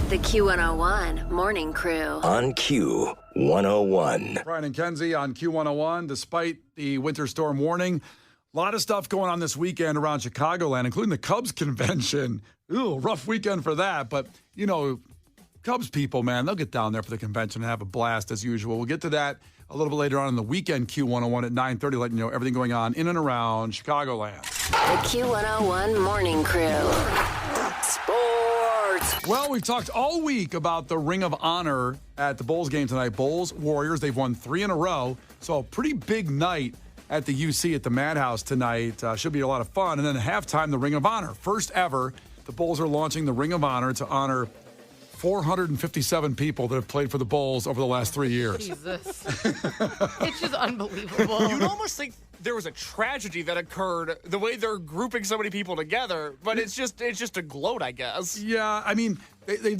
The Q101 Morning Crew. On Q101. Brian and Kenzie on Q101. Despite the winter storm warning, a lot of stuff going on this weekend around Chicagoland, including the Cubs convention. Ooh, rough weekend for that. But, you know, Cubs people, man, they'll get down there for the convention and have a blast as usual. We'll get to that a little bit later on in the weekend Q101 at 9:30, letting you know everything going on in and around Chicagoland. The Q101 Morning Crew. Sports. Well, we've talked all week about the Ring of Honor at the Bulls game tonight. Bulls, Warriors, they've won 3 in a row. So a pretty big night at the UC at the Madhouse tonight. Should be a lot of fun. And then at halftime, the Ring of Honor. First ever, the Bulls are launching the Ring of Honor to honor 457 people that have played for the Bulls over the last 3 years. Jesus. It's just unbelievable. You'd almost think there was a tragedy that occurred the way they're grouping so many people together, but it's just a gloat, I guess. Yeah, I mean, they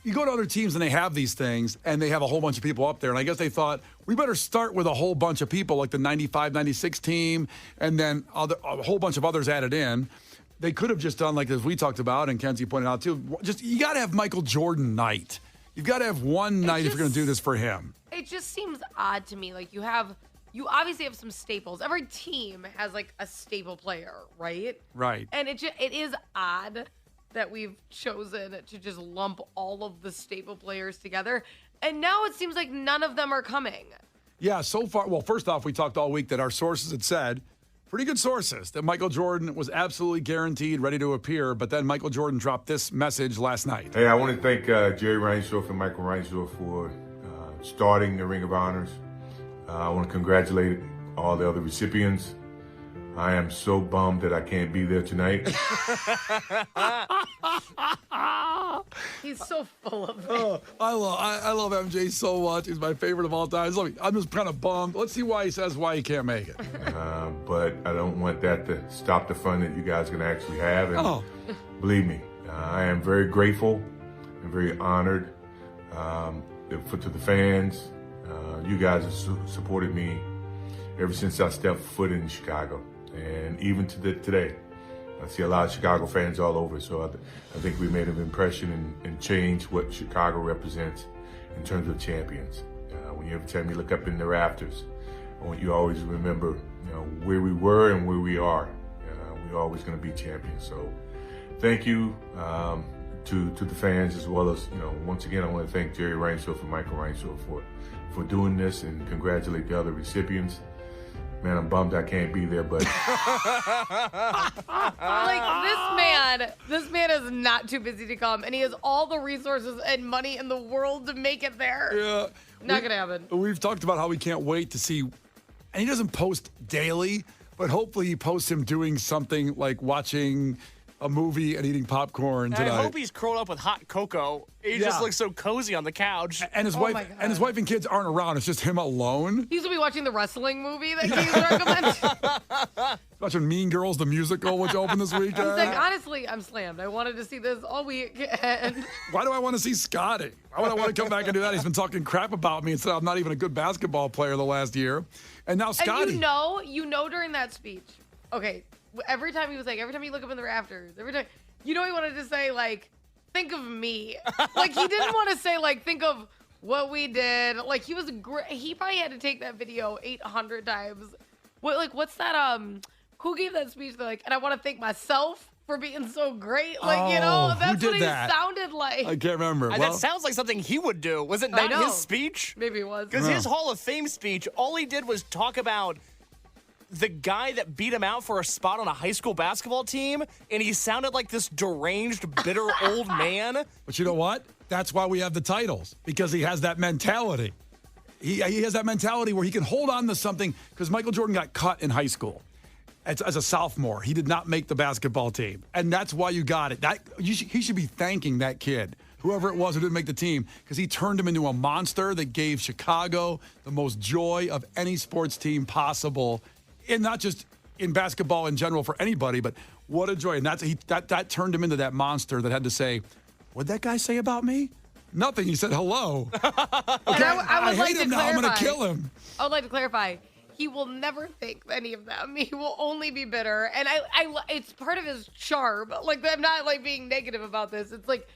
you go to other teams and they have these things and they have a whole bunch of people up there. And I guess they thought, we better start with a whole bunch of people like the 95, 96 team and then a whole bunch of others added in. They could have just done like as we talked about and Kenzie pointed out too. Just you got to have Michael Jordan night. You've got to have one night if you're going to do this for him. It just seems odd to me. Like you obviously have some staples. Every team has like a staple player, right? Right. And it is odd that we've chosen to just lump all of the staple players together. And now it seems like none of them are coming. Yeah, so far. Well, first off, we talked all week that our sources had said, pretty good sources, that Michael Jordan was absolutely guaranteed ready to appear. But then Michael Jordan dropped this message last night. Hey, I want to thank Jerry Reinsdorf and Michael Reinsdorf for starting the Ring of Honors. I want to congratulate all the other recipients. I am so bummed that I can't be there tonight. He's so full of it. I love MJ so much. He's my favorite of all time. I'm just kind of bummed. Let's see why he says why he can't make it. But I don't want that to stop the fun that you guys can actually have. And believe me, I am very grateful and very honored to the fans. You guys have supported me ever since I stepped foot in Chicago. And even today, I see a lot of Chicago fans all over. So I think we made an impression and changed what Chicago represents in terms of champions. Every time you look up in the rafters, I want you to always remember, where we were and where we are. We're always going to be champions. So thank you to the fans as well as, once again, I want to thank Jerry Reinsdorf and Michael Reinsdorf for doing this and congratulate the other recipients. Man, I'm bummed I can't be there, but like this man is not too busy to come, and he has all the resources and money in the world to make it there. Yeah, not gonna happen. We've talked about how we can't wait to see, and he doesn't post daily, but hopefully he posts him doing something like watching a movie and eating popcorn tonight. I hope he's curled up with hot cocoa. He just looks so cozy on the couch. And his wife and kids aren't around. It's just him alone. He's gonna be watching the wrestling movie that he's recommending. Watching Mean Girls the musical, which opened this weekend. He's like, honestly, I'm slammed. I wanted to see this all weekend. Why do I want to see Scotty? Why would I want to come back and do that? He's been talking crap about me and said I'm not even a good basketball player the last year. And now Scotty. And you know during that speech, okay, every time he look up in the rafters, every time, he wanted to say, like, think of me. Like, he didn't want to say, like, think of what we did. Like, he was great. He probably had to take that video 800 times. What's that, who gave that speech? They're like, and I want to thank myself for being so great. Like, that's what he sounded like. I can't remember. That sounds like something he would do. Was it not his speech? Maybe it was. Because his Hall of Fame speech, all he did was talk about the guy that beat him out for a spot on a high school basketball team, and he sounded like this deranged, bitter old man. But you know what? That's why we have the titles, because he has that mentality. He has that mentality where he can hold on to something, because Michael Jordan got cut in high school as a sophomore. He did not make the basketball team, and that's why you got it. He should be thanking that kid, whoever it was who didn't make the team, because he turned him into a monster that gave Chicago the most joy of any sports team possible. And not just in basketball in general for anybody, but what a joy. And that turned him into that monster that had to say, what'd that guy say about me? Nothing. He said hello. Okay, I hate him now. I'm going to kill him. I would like to clarify. He will never thank any of them. He will only be bitter. And it's part of his charm. Like, I'm not, like, being negative about this. It's like,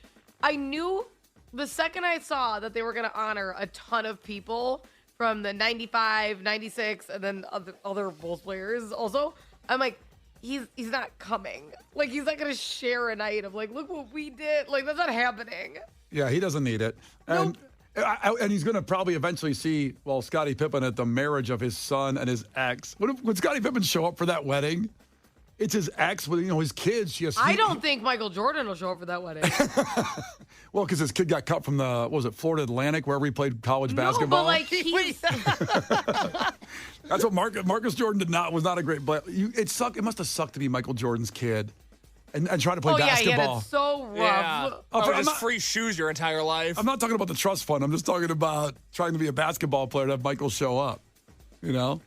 I knew the second I saw that they were going to honor a ton of people from the 95, 96, and then other Bulls players also, I'm like, he's not coming. Like, he's not going to share a night of, like, look what we did. Like, that's not happening. Yeah, he doesn't need it. And, and he's going to probably eventually see, well, Scottie Pippen at the marriage of his son and his ex. Would Scottie Pippen show up for that wedding? It's his ex with, his kids. I don't think Michael Jordan will show up for that wedding. Well, because his kid got cut from the, what was it, Florida Atlantic, wherever he played college basketball. But like he's... That's what Marcus Jordan was not a great player. It sucked. It must have sucked to be Michael Jordan's kid and try to play basketball. Yeah, he had it so rough. Yeah. Just free shoes your entire life. I'm not talking about the trust fund. I'm just talking about trying to be a basketball player to have Michael show up. Well,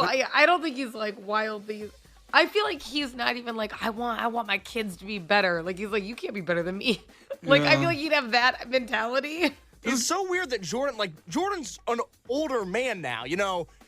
I don't think he's like wildly. I feel like he's not even like, I want my kids to be better. Like, he's like, you can't be better than me. Like, I feel like he'd have that mentality. It's so weird that Jordan's an older man now,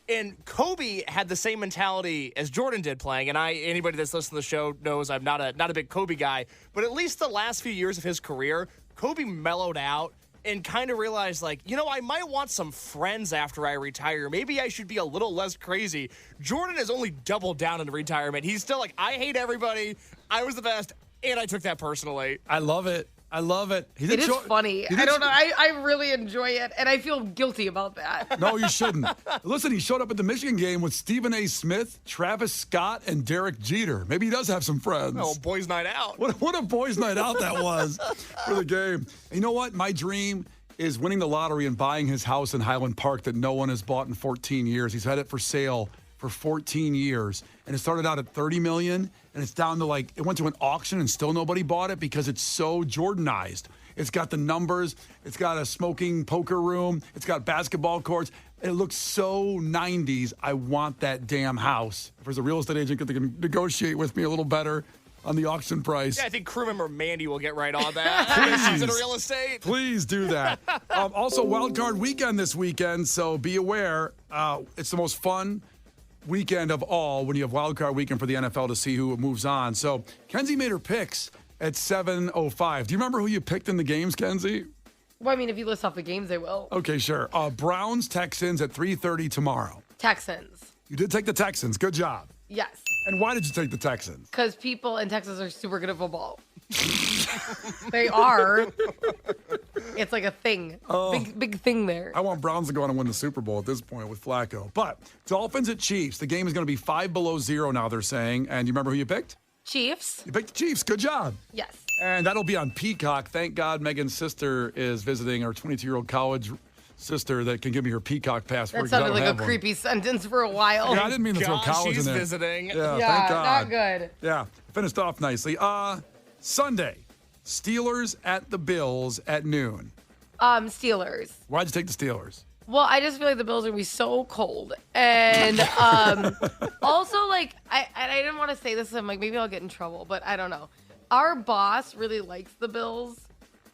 and Kobe had the same mentality as Jordan did playing. And anybody that's listened to the show knows I'm not a big Kobe guy, but at least the last few years of his career, Kobe mellowed out and kind of realized, like, I might want some friends after I retire. Maybe I should be a little less crazy. Jordan has only doubled down in retirement. He's still like, I hate everybody. I was the best, and I took that personally. I love it. It is funny. I don't know. I really enjoy it, and I feel guilty about that. No, you shouldn't. Listen, he showed up at the Michigan game with Stephen A. Smith, Travis Scott, and Derek Jeter. Maybe he does have some friends. Oh, boys' night out. What a boys' night out that was for the game. And you know what? My dream is winning the lottery and buying his house in Highland Park that no one has bought in 14 years. He's had it for sale for 14 years, and it started out at $30 million, and it's down to it went to an auction and still nobody bought it because it's so Jordanized. It's got the numbers, it's got a smoking poker room, it's got basketball courts. It looks so 90s. I want that damn house. If there's a real estate agent that can negotiate with me a little better on the auction price. Yeah, I think crew member Mandy will get right on that. She's in real estate. Please do that. Also, Wild Card Weekend this weekend, so be aware. It's the most fun weekend of all when you have Wild Card Weekend for the NFL to see who moves on. So Kenzie made her picks at 7:05. Do you remember who you picked in the games, Kenzie? Well, I mean, if you list off the games, they will. Okay, sure. Browns, Texans at 3:30 tomorrow. Texans. You did take the Texans. Good job. Yes. And why did you take the Texans? Because people in Texas are super good at football. They are. It's like a thing. Big thing there. I want Browns to go on and win the Super Bowl at this point with Flacco. But Dolphins at Chiefs. The game is going to be 5 below 0 now, they're saying. And you remember who you picked? Chiefs. You picked the Chiefs. Good job. Yes. And that'll be on Peacock. Thank God Megan's sister is visiting, her 22-year-old college sister that can give me her Peacock password. That sounded like a creepy sentence for a while. Yeah, I didn't mean to throw college in there. She's visiting. Yeah, thank God. Not good. Yeah, finished off nicely. Sunday, Steelers at the Bills at noon. Steelers. Why'd you take the Steelers? Well, I just feel like the Bills are going to be so cold. And also, I didn't want to say this. I'm like, maybe I'll get in trouble, but I don't know. Our boss really likes the Bills.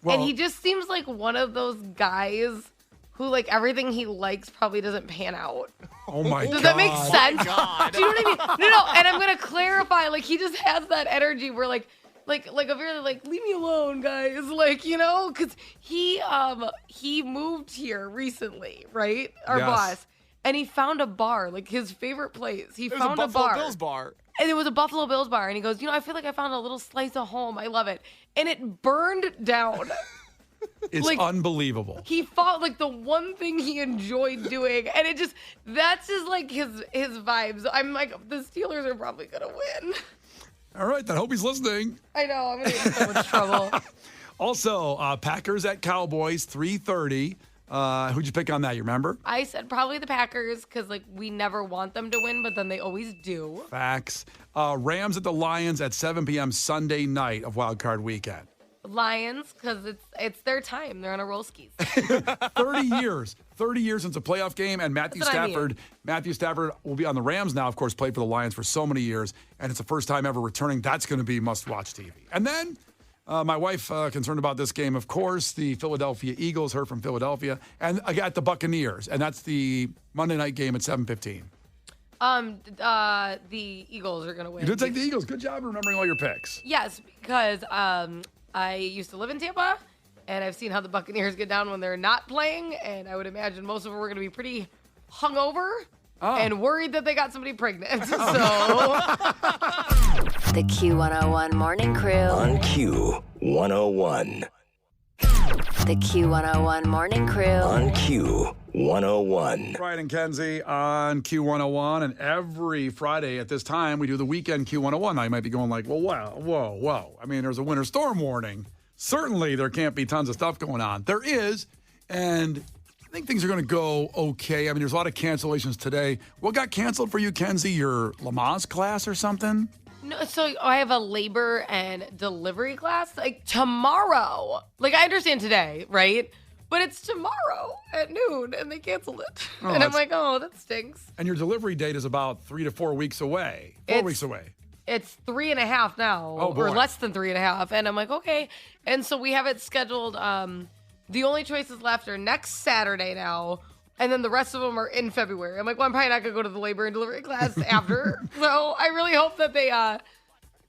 Well, and he just seems like one of those guys who, everything he likes probably doesn't pan out. Oh, my God. Does that make sense? God. Do you know what I mean? No. And I'm going to clarify. He just has that energy where, a very leave me alone, guys. Because he moved here recently, right? Our boss. And he found a bar, his favorite place. He found a bar. Bills bar. And it was a Buffalo Bills bar. And he goes, I feel like I found a little slice of home. I love it. And it burned down. It's unbelievable. He fought the one thing he enjoyed doing. And it just, that's just his vibes. I'm like, the Steelers are probably going to win. All right, then. Hope he's listening. I know. I'm going to get in so much trouble. Also, Packers at Cowboys, 3:30. Who'd you pick on that? You remember? I said probably the Packers because we never want them to win, but then they always do. Facts. Rams at the Lions at 7 p.m. Sunday night of Wild Card Weekend. Lions, because it's their time. They're on a roll skis. 30 years since a playoff game, and Matthew Stafford will be on the Rams now, of course, played for the Lions for so many years, and it's the first time ever returning. That's going to be must-watch TV. And then my wife, concerned about this game, of course, the Philadelphia Eagles, her from Philadelphia, and I got the Buccaneers, and that's the Monday night game at 7:15. The Eagles are going to win. You did take the Eagles. Good job remembering all your picks. Yes, because I used to live in Tampa, And I've seen how the Buccaneers get down when they're not playing, and I would imagine most of them are going to be pretty hungover and worried that they got somebody pregnant. So The Q101 Morning Crew. On Q101. The Q101 Morning Crew. On Q101. Brian and Kenzie on Q101, and every Friday at this time we do the weekend Q101. Now you might be going like, well, wow, whoa. I mean, there's a winter storm warning. Certainly there can't be tons of stuff going on. There is, and I think things are going to go okay. I mean, there's a lot of cancellations today. What got canceled for you, Kenzie? Your Lamaze class or something? no, so I have a labor and delivery class like tomorrow. Like I understand today, right? But it's tomorrow at noon, and they canceled it. Oh, and I'm like, oh, that stinks. And your delivery date is about 3 to 4 weeks away. 4 weeks away. It's 3.5 now, Oh, boy. or less than 3.5. And I'm like, okay. And so we have it scheduled. The only choices left are next Saturday now, and then the rest of them are in February. I'm like, well, I'm probably not gonna go to the labor and delivery class after. So I really hope that they,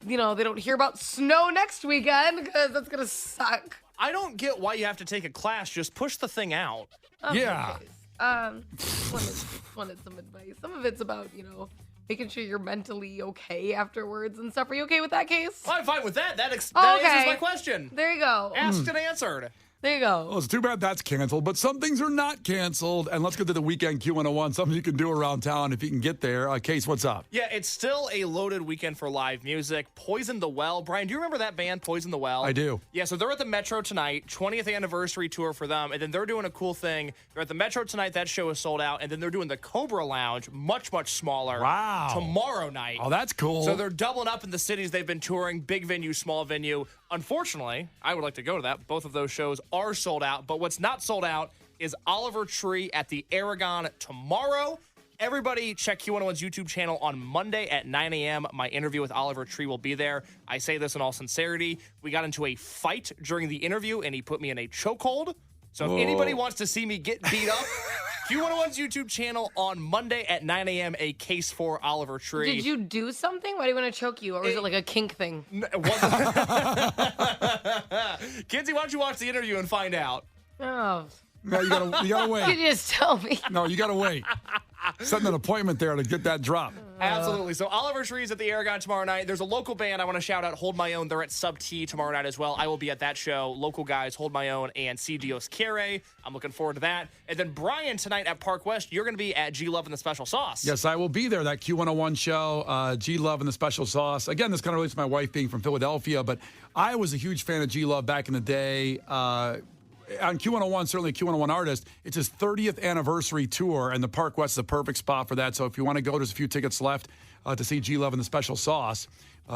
they don't hear about snow next weekend because that's gonna suck. I don't get why you have to take a class. Just push the thing out. Yeah. Wanted some advice. Some of it's about, making sure you're mentally okay afterwards and stuff. Are you okay with that case? I'm fine with that. That answers my question. There you go. Asked and answered. There you go. Well, it's too bad that's canceled, but some things are not canceled. And let's get to the weekend Q101, something you can do around town if you can get there. Case, what's up? Yeah, it's still a loaded weekend for live music. Poison the Well. Brian, do you remember that band, Poison the Well? I do. Yeah, so they're at the Metro tonight, 20th anniversary tour for them, and then they're doing a cool thing. They're at the Metro tonight, that show is sold out, and then they're doing the Cobra Lounge, much, much smaller. Wow. Tomorrow night. Oh, that's cool. So they're doubling up in the cities they've been touring, big venue, small venue. Unfortunately, I would like to go to that. Both of those shows are sold out, but what's not sold out is Oliver Tree at the Aragon tomorrow. Everybody check Q101's YouTube channel on Monday at 9 a.m. My interview with Oliver Tree will be there. I say this in all sincerity. We got into a fight during the interview, and he put me in a chokehold. So if anybody wants to see me get beat up, Q101's YouTube channel on Monday at 9 a.m., a case for Oliver Tree. Did you do something? Why do you want to choke you? Or was it like a kink thing? It wasn't. Kinsey, why don't you watch the interview and find out? Oh. No, you gotta wait. You just tell me. No, you gotta wait. Setting an appointment there to get that drop. Absolutely. So Oliver Tree's at the Aragon tomorrow night. There's a local band I want to shout out, Hold My Own. They're at Sub T tomorrow night as well. I will be at that show. Local guys, Hold My Own and C. Dios Quiere. I'm looking forward to that. And then Brian, tonight at Park West, you're going to be at G Love and the Special Sauce. Yes, I will be there. That Q101 show, G Love and the Special Sauce. Again, this kind of relates to my wife being from Philadelphia, but I was a huge fan of G Love back in the day. On Q101, certainly a Q101 artist, it's his 30th anniversary tour, and the Park West is a perfect spot for that. So if you want to go, there's a few tickets left to see G Love and the Special Sauce.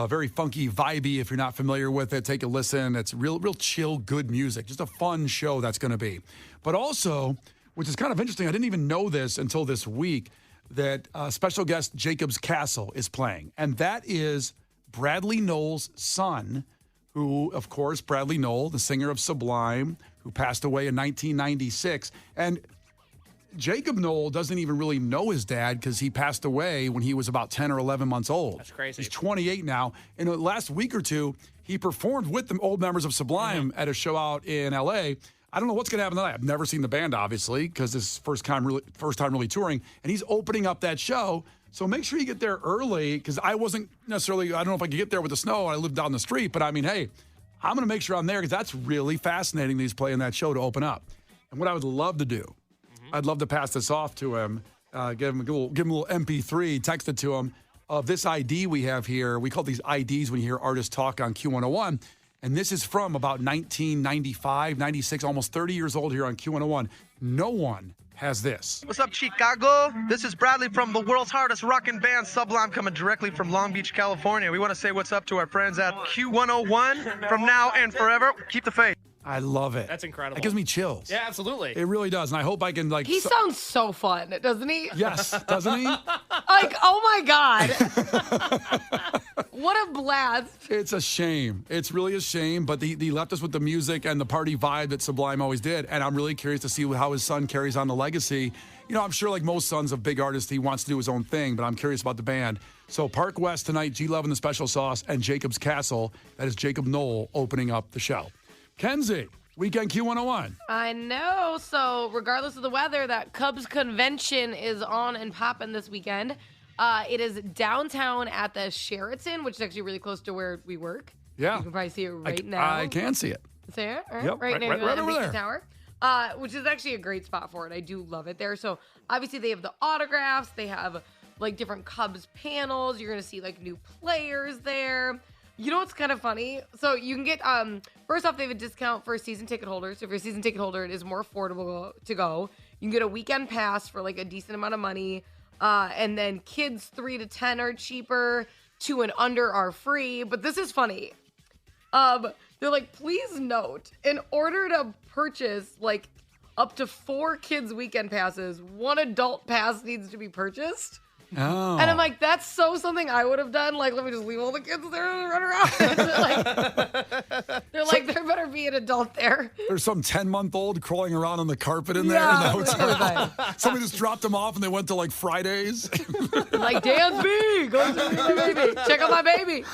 Very funky, vibey. If you're not familiar with it, take a listen. It's real chill, good music. Just a fun show that's going to be. But also, which is kind of interesting, I didn't even know this until this week, that special guest Jacob's Castle is playing. And that is Bradley Nowell's son, who, of course, Bradley Nowell, the singer of Sublime, who passed away in 1996. And Jacob Nowell doesn't even really know his dad because he passed away when he was about 10 or 11 months old. That's crazy. He's 28 now. In the last week or two, he performed with the old members of Sublime at a show out in L.A. I don't know what's going to happen tonight. I've never seen the band, obviously, because this is first time really touring. And he's opening up that show. So make sure you get there early, because I wasn't necessarily, I don't know if I could get there with the snow. I live down the street. But I mean, hey, I'm going to make sure I'm there, because that's really fascinating that he's playing that show to open up. And what I would love to do, I'd love to pass this off to him, give him a little MP3, text it to him, of this ID we have here. We call these IDs when you hear artists talk on Q101. And this is from about 1995, 96, almost 30 years old here on Q101. No one has this. What's up, Chicago? This is Bradley from the world's hardest rockin' band, Sublime, coming directly from Long Beach, California. We want to say what's up to our friends at Q101 from now and forever. Keep the faith. I love it. That's incredible. It gives me chills. Yeah, absolutely. It really does. And I hope I can, like... He sounds so fun, doesn't he? Yes, doesn't he? Like, oh my God. What a blast. It's a shame. It's really a shame, but he left us with the music and the party vibe that Sublime always did, and I'm really curious to see how his son carries on the legacy. You know, I'm sure like most sons of big artists, he wants to do his own thing, but I'm curious about the band. So Park West tonight, G Love and the Special Sauce, and Jacob's Castle. That is Jacob Nowell opening up the show. Kenzie, Weekend Q101. I know. So regardless of the weather, that Cubs convention is on and popping this weekend. It is downtown at the Sheraton, which is actually really close to where we work. Yeah. You can probably see it right now. I can see it. See it? All right. Yep, Right right over the there. tower. Which is actually a great spot for it. I do love it there. So obviously they have the autographs. They have like different Cubs panels. You're gonna see like new players there. You know what's kind of funny? So you can get first off, they have a discount for season ticket holders. So if you're a season ticket holder, it is more affordable to go. You can get a weekend pass for like a decent amount of money. And then kids 3 to 10 are cheaper, 2 and under are free. But this is funny. They're like, please note, in order to purchase like up to 4 kids weekend passes, 1 adult pass needs to be purchased. Oh. And I'm like, that's so something I would have done. Like, let me just leave all the kids there and run around. They're like, there better be an adult there. There's some 10-month-old crawling around on the carpet in there Yeah, in the hotel. Somebody just dropped them off and they went to like Fridays. Like, Dan's B, go see my baby. Check out my baby.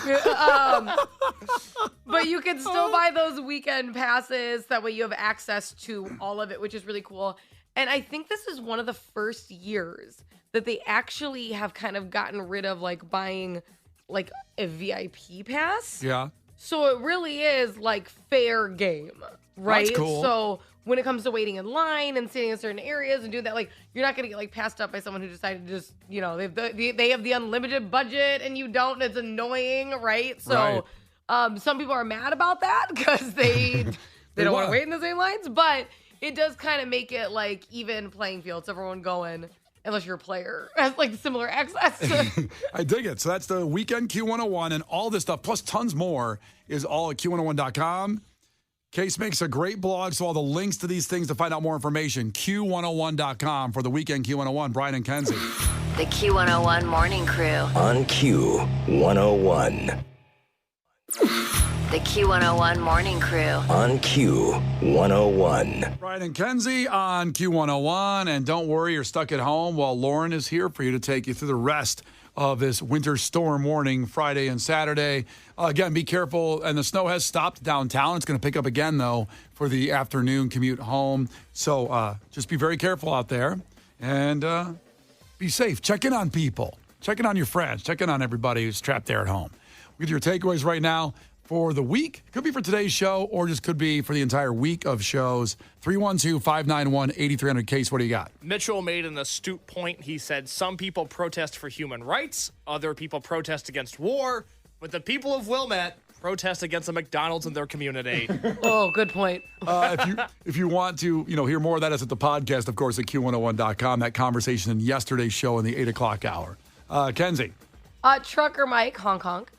But you can still buy those weekend passes. That way you have access to all of it, which is really cool. And I think this is one of the first years that they actually have kind of gotten rid of like buying like a VIP pass. Yeah. So it really is like fair game, right? That's cool. So when it comes to waiting in line and sitting in certain areas and doing that, like you're not gonna get like passed up by someone who decided to just, you know, they have the unlimited budget and you don't. And it's annoying, right? So some people are mad about that because they don't want to wait in the same lines, but it does kind of make it like even playing field. So everyone going. Unless you're a player, has like similar access. I dig it. So that's the weekend Q101 and all this stuff, plus tons more, is all at Q101.com. Case makes a great blog, so all the links to these things to find out more information, Q101.com for the weekend Q101. Brian and Kenzie. The Q101 Morning Crew. On Q101. The Q101 Morning Crew. On Q101. Brian and Kenzie on Q101. And don't worry, you're stuck at home while Lauren is here for you to take you through the rest of this winter storm warning Friday and Saturday. Again, be careful. And the snow has stopped downtown. It's going to pick up again, though, for the afternoon commute home. So just be very careful out there and be safe. Check in on people. Check in on your friends. Check in on everybody who's trapped there at home. With your takeaways right now for the week. Could be for today's show or just could be for the entire week of shows. 312-591-8300. Case, what do you got? Mitchell made an astute point. He said some people protest for human rights, other people protest against war, but the people of Wilmette protest against the McDonald's in their community. Oh, good point. If you want to hear more of that, it's at the podcast, of course, at Q101.com. That conversation in yesterday's show in the 8 o'clock hour. Kenzie. Trucker Mike, honk honk.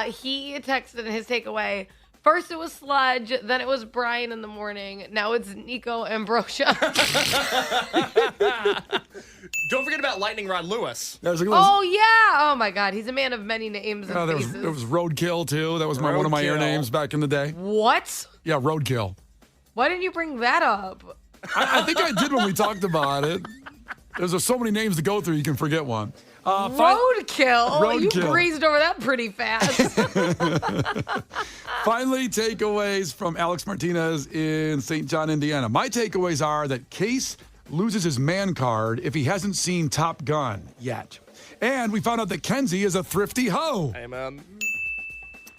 He texted in his takeaway. First it was Sludge, then it was Brian in the morning. Now it's Nico Ambrosia. Don't forget about Lightning Rod Lewis. Oh, yeah. Oh, my God. He's a man of many names and faces. There was Roadkill, too. That was one of my air names back in the day. What? Yeah, Roadkill. Why didn't you bring that up? I think I did when we talked about it. There's so many names to go through, you can forget one. Roadkill. You breezed over that pretty fast. Finally, takeaways from Alex Martinez in St. John, Indiana. My takeaways are that Case loses his man card if he hasn't seen Top Gun yet. And we found out that Kenzie is a thrifty hoe. Amen.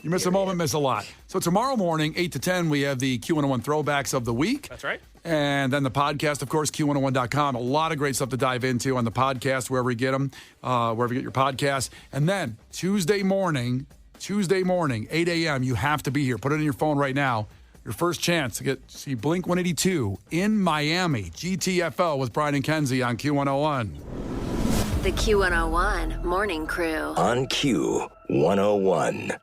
You miss a moment, miss a lot. So tomorrow morning, 8 to 10, we have the Q101 throwbacks of the week. That's right. And then the podcast, of course, Q101.com. A lot of great stuff to dive into on the podcast, wherever you get them, wherever you get your podcasts. And then Tuesday morning, 8 a.m., you have to be here. Put it in your phone right now. Your first chance to see Blink 182 in Miami. GTFO with Brian and Kenzie on Q101. The Q101 Morning Crew. On Q101.